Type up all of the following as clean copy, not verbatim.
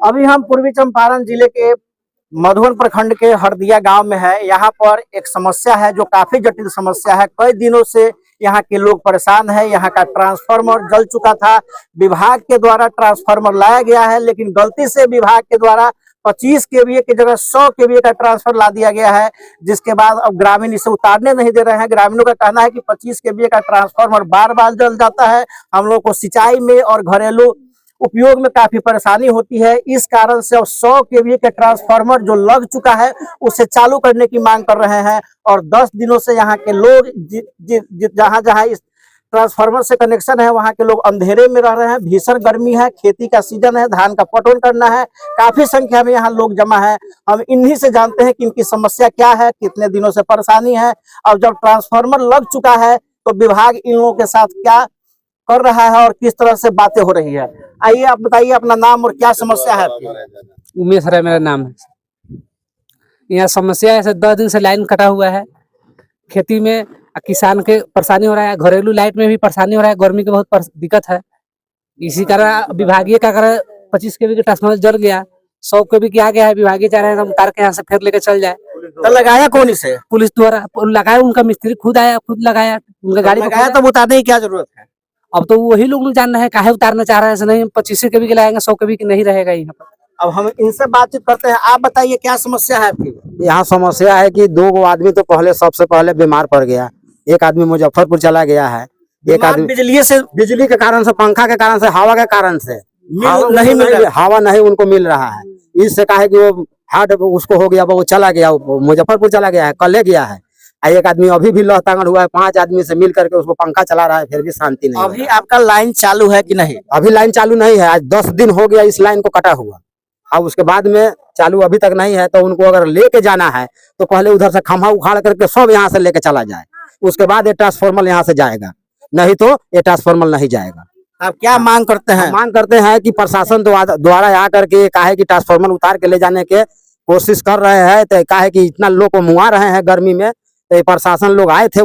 अभी हम पूर्वी चंपारण जिले के मधुबन प्रखंड के हरदिया गांव में है। यहाँ पर एक समस्या है जो काफी जटिल समस्या है। कई दिनों से यहाँ के लोग परेशान है। यहाँ का ट्रांसफार्मर जल चुका था। विभाग के द्वारा ट्रांसफार्मर लाया गया है, लेकिन गलती से विभाग के द्वारा 25 केवीए की जगह 100 केवीए का ट्रांसफर ला दिया गया है, जिसके बाद अब ग्रामीण इसे उतारने नहीं दे रहे हैं। ग्रामीणों का कहना है कि 25 केवीए का ट्रांसफार्मर बार बार जल जाता है। हम लोग को सिंचाई में और घरेलू उपयोग में काफी परेशानी होती है। इस कारण से अब 100 केवीए का ट्रांसफार्मर जो लग चुका है उसे चालू करने की मांग कर रहे हैं। और 10 दिनों से यहाँ के लोग जहाँ जहाँ इस ट्रांसफार्मर से कनेक्शन है वहाँ के लोग अंधेरे में रह रहे हैं। भीषण गर्मी है, खेती का सीजन है, धान का पटवन करना है। काफी संख्या में यहाँ लोग जमा है। हम इन्हीं से जानते हैं कि इनकी समस्या क्या है, कितने दिनों से परेशानी है। और जब ट्रांसफार्मर लग चुका है तो विभाग इन लोगों के साथ क्या कर रहा है और किस तरह से बातें हो रही है। आइए आप बताइए अपना नाम और क्या समस्या है आपकी। उमेश राय मेरा नाम है। यहाँ समस्या है 10 दिन से लाइन कटा हुआ है। खेती में किसान के परेशानी हो रहा है, घरेलू लाइट में भी परेशानी हो रहा है। गर्मी की बहुत दिक्कत है। इसी कारण विभागीय का कारण 25 केवी का ट्रांसफार्मर जल गया। 100 केवी की आ गया है। विभागीय चाह रहे हैं हम उतार के यहाँ से फिर लेके चल जाए। तो लगाया कौन इसे? पुलिस द्वारा लगाया। उनका मिस्त्री खुद आया, खुद लगाया। उनका गाड़ी लगाया तो बताने की क्या जरूरत है? अब तो वही लोग जान रहे हैं काहे उतारना चाह रहे हैं। नहीं 25 केवी के लाएंगे, 100 केवी की नहीं रहेगा यहाँ पर। अब हम इनसे बातचीत करते हैं। आप बताइए क्या समस्या है आपकी। यहाँ समस्या है कि 2 आदमी तो सबसे पहले बीमार पड़ गया। एक आदमी मुजफ्फरपुर चला गया है। एक आदमी बिजली के कारण से, पंखा के कारण से, हवा के कारण से हवा नहीं उनको मिल रहा है। इससे कहा है कि वो हार्ट उसको हो गया, वो चला गया, मुजफ्फरपुर चला गया है, कल गया है। एक आदमी अभी भी लहतांगड़ हुआ है। 5 आदमी से मिल करके उसको पंखा चला रहा है, फिर भी शांति नहीं। अभी आपका लाइन चालू है कि नहीं? अभी लाइन चालू नहीं है। आज 10 दिन हो गया इस लाइन को कटा हुआ। अब उसके बाद में चालू अभी तक नहीं है। तो उनको अगर लेके जाना है तो पहले उधर से खंभा उखाड़ करके सब यहाँ से लेके चला जाए, उसके बाद ये ट्रांसफार्मर यहाँ से जाएगा, नहीं तो ये ट्रांसफार्मर नहीं जाएगा। आप क्या मांग करते हैं? मांग करते हैं कि प्रशासन द्वारा यहाँ करके कहा है कि ट्रांसफार्मर उतार के ले जाने के कोशिश कर रहे हैं। तो कहा है कि इतना लोग को मुआ रहे हैं गर्मी में। तो प्रशासन लोग आए थे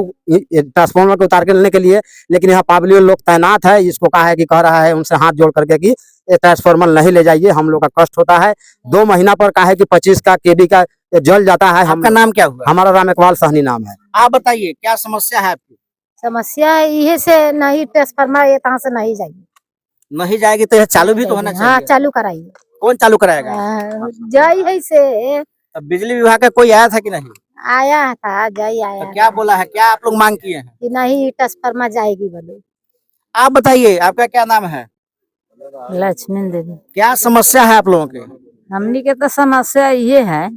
ट्रांसफार्मर को उतार के लेने के लिए, लेकिन यहाँ पब्लिक लोग तैनात है। इसको कहा है कि कह रहा है उनसे हाथ जोड़ करके कि ये ट्रांसफार्मर नहीं ले जाइए, हम लोग का कष्ट होता है। 2 महीना पर कहा है कि 25 का केवी का जल जाता है। आपका नाम क्या हुआ? हमारा राम इकबाल सहनी नाम है। आप बताइए क्या समस्या है आपकी। समस्या ये से नहीं ट्रांसफार्मर ये कहाँ से नहीं जाएगी। नहीं जाएगी तो यह चालू भी तो होना चाहिए। हाँ चालू कराइए। कौन चालू कराएगा? जय है से। अब बिजली विभाग का कोई आया था कि नहीं? आया था, जय आया। तो क्या बोला है, क्या आप लोग मांग किए हैं? कि नहीं ट्रांसफार्मर जाएगी बोले। आप बताइए आपका क्या नाम है? लक्ष्मी देवी। क्या समस्या है आप लोगों की? हमनी के तो समस्या ये है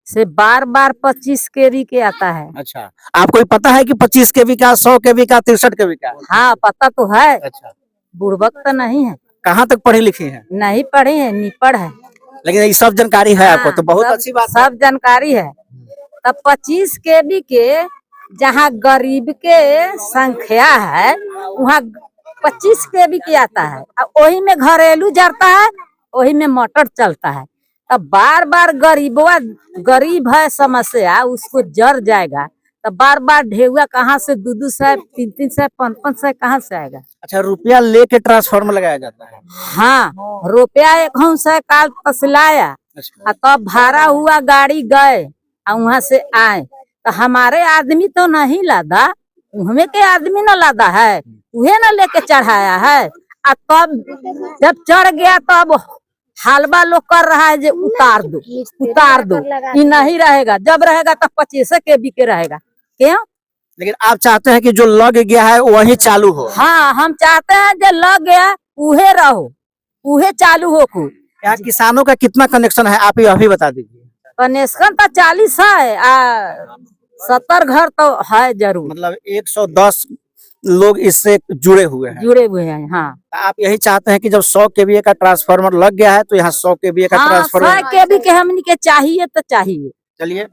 से बार बार 25 केवी के आता है। अच्छा, आपको पता है कि 25 केवी का, 100 केवी का, 63 केवी का? हाँ पता तो है। अच्छा, बुड़बक तो नहीं है। कहाँ तक पढ़ी लिखी है? नहीं पढ़ी है, निपढ़ है, लेकिन ये सब जानकारी है आपको, तो बहुत अच्छी बात है। सब जानकारी है। तब 25 केवी के जहाँ गरीब के संख्या है वहाँ 25 केवी के आता है। अब वही में घरेलू जरता है, वही में मोटर चलता है। तब बार बार गरीब है समस्या, उसको जर जाएगा। तब बार बार ढेउआ कहाँ से 2-2 सौ, 3-3 सौ, 5-5 सौ कहाँ से आएगा। अच्छा, रुपया लेके ट्रांसफार्मर लगाया जाता है? हाँ, रुपया 1 से काल तसलाया। तब भाड़ा हुआ, गाड़ी गए और वहाँ से आए। तो हमारे आदमी तो नहीं लादा, हमें के आदमी न लादा है, उहे न लेके चढ़ाया है। तब जब चढ़ गया तब हालबा लोग कर रहा है जे उतार दो, उतार दो। ये नहीं रहेगा, जब रहेगा तब 25 केवी के रहेगा। क्यों? लेकिन आप चाहते हैं कि जो लग गया है वही चालू हो? हाँ, हम चाहते हैं जो लग गया उहे रहो, उहे चालू हो। यहाँ किसानों का कितना कनेक्शन है आप अभी बता दीजिए। कनेक्शन तो 40 है, 70 घर तो है जरूर। मतलब 110 लोग इससे जुड़े हुए हैं। हाँ, आप यही चाहते हैं कि जब 100 केवीए का ट्रांसफार्मर लग गया है तो यहाँ 100 केवीए का ट्रांसफार्मर 100 केवी के हमनी के चाहिए तो चाहिए। चलिए,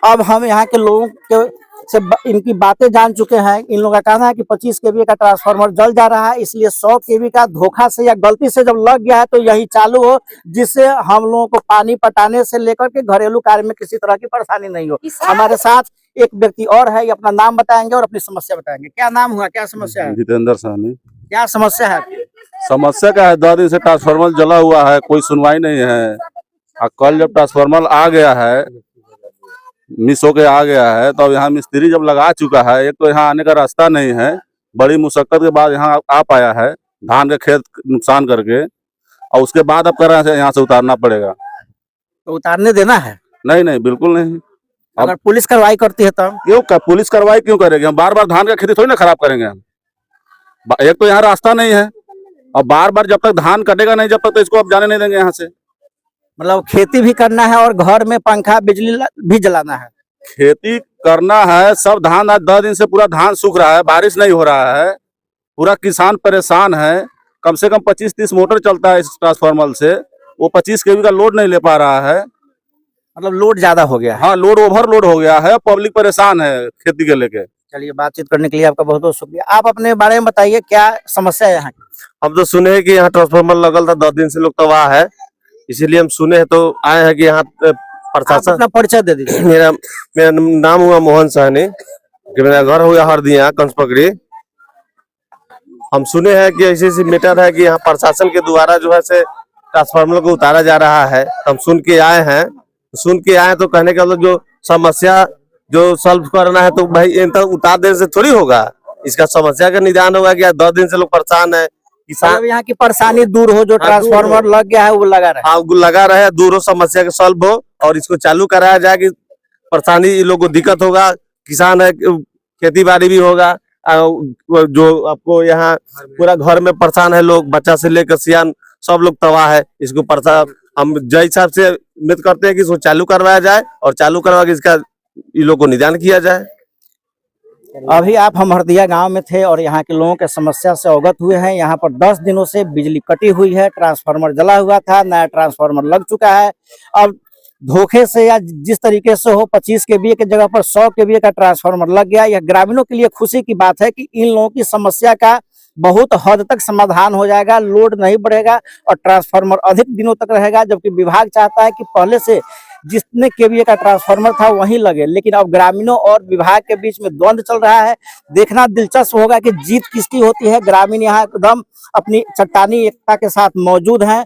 अब हम यहाँ के लोगों के से इनकी बातें जान चुके हैं। इन लोगों का कहना है कि 25 केवी का ट्रांसफार्मर जल जा रहा है, इसलिए 100 केवी का धोखा से या गलती से जब लग गया है तो यही चालू हो, जिससे हम लोगों को पानी पटाने से लेकर के घरेलू कार्य में किसी तरह की परेशानी नहीं हो। हमारे साथ एक व्यक्ति और है, ये अपना नाम बताएंगे और अपनी समस्या बताएंगे। क्या नाम हुआ, क्या समस्या है? जितेंद्र सहनी। क्या समस्या है आपकी? समस्या क्या है, 2 दिन से ट्रांसफार्मर जला हुआ है, कोई सुनवाई नहीं है। और कल जब ट्रांसफार्मर आ गया है, मिस होके आ गया है, तो अब यहाँ मिस्त्री जब लगा चुका है, एक तो यहाँ आने का रास्ता नहीं है, बड़ी मुशक्कत के बाद यहाँ आ पाया है, धान के खेत नुकसान करके, और उसके बाद अब कर रहे हैं यहाँ से उतारना पड़ेगा। तो उतारने देना है, नहीं नहीं, बिल्कुल नहीं। अगर पुलिस कार्रवाई करती है तब? पुलिस कार्रवाई क्यों करेगी? हम बार बार धान का खेती थोड़ी ना खराब करेंगे हम। एक तो यहाँ रास्ता नहीं है, और बार बार जब तक धान कटेगा नहीं, जब तक तो इसको अब जाने नहीं देंगे यहाँ से। मतलब खेती भी करना है और घर में पंखा बिजली भी जलाना है। खेती करना है सब। धान आज 10 दिन से पूरा धान सूख रहा है, बारिश नहीं हो रहा है, पूरा किसान परेशान है। कम से कम 25-30 मोटर चलता है इस ट्रांसफार्मर से, वो 25 केवी का लोड नहीं ले पा रहा है। मतलब लोड ज्यादा हो गया है। हाँ, लोड ओवरलोड हो गया है, पब्लिक परेशान है खेती के लेके। चलिए, बातचीत करने के लिए आपका बहुत बहुत शुक्रिया। आप अपने बारे में बताइए, क्या समस्या है यहाँ की? हम तो सुने हैं कि यहाँ ट्रांसफार्मर लगल था, 10 दिन से लोग तबाह है, इसीलिए हम सुने हैं तो आए हैं कि यहाँ आप प्रशासन। अपना परिचय दे दीजिए। मेरा नाम हुआ मोहन सहनी, कि मेरा घर हुआ हरदिया कंसपकड़ी। हम सुने हैं कि ऐसी मैटर है कि यहाँ प्रशासन के द्वारा जो है से ट्रांसफार्मर को उतारा जा रहा है। हम सुन के आए तो कहने का मतलब जो समस्या जो सॉल्व करना है तो भाई इन उतार देने से थोड़ी होगा, इसका समस्या का निदान होगा कि 10 दिन से लोग परेशान है। मतलब यहाँ की परेशानी दूर हो, जो ट्रांसफार्मर लग गया है वो लगा रहे। हाँ, लगा रहे, दूर हो, समस्या के सॉल्व हो और इसको चालू कराया जाए कि परेशानी इन लोगों को दिक्कत होगा। किसान है, खेती बाड़ी भी होगा, जो आपको यहाँ पूरा घर में परेशान है लोग, बच्चा से लेकर सियान सब लोग तबाह है। इसको परेशान हम जय हिसाब से उम्मीद करते हैं कि इसको चालू करवाया जाए और चालू करवा के इसका इन लोगों को निदान किया जाए। अभी आप हम हरदिया गांव में थे और यहाँ के लोगों के समस्या से अवगत हुए हैं। यहाँ पर 10 दिनों से बिजली कटी हुई है, ट्रांसफार्मर जला हुआ था, नया ट्रांसफार्मर लग चुका है। अब धोखे से या जिस तरीके से हो 25 केवीए की जगह पर 100 केवीए का ट्रांसफार्मर लग गया। यह ग्रामीणों के लिए खुशी की बात है कि इन लोगों की समस्या का बहुत हद तक समाधान हो जाएगा, लोड नहीं बढ़ेगा और ट्रांसफार्मर अधिक दिनों तक रहेगा। जबकि विभाग चाहता है कि पहले से जितने केवीए का ट्रांसफार्मर था वहीं लगे, लेकिन अब ग्रामीणों और विभाग के बीच में द्वंद्व चल रहा है। देखना दिलचस्प होगा कि जीत किसकी होती है। ग्रामीण यहाँ एकदम अपनी चट्टानी एकता के साथ मौजूद हैं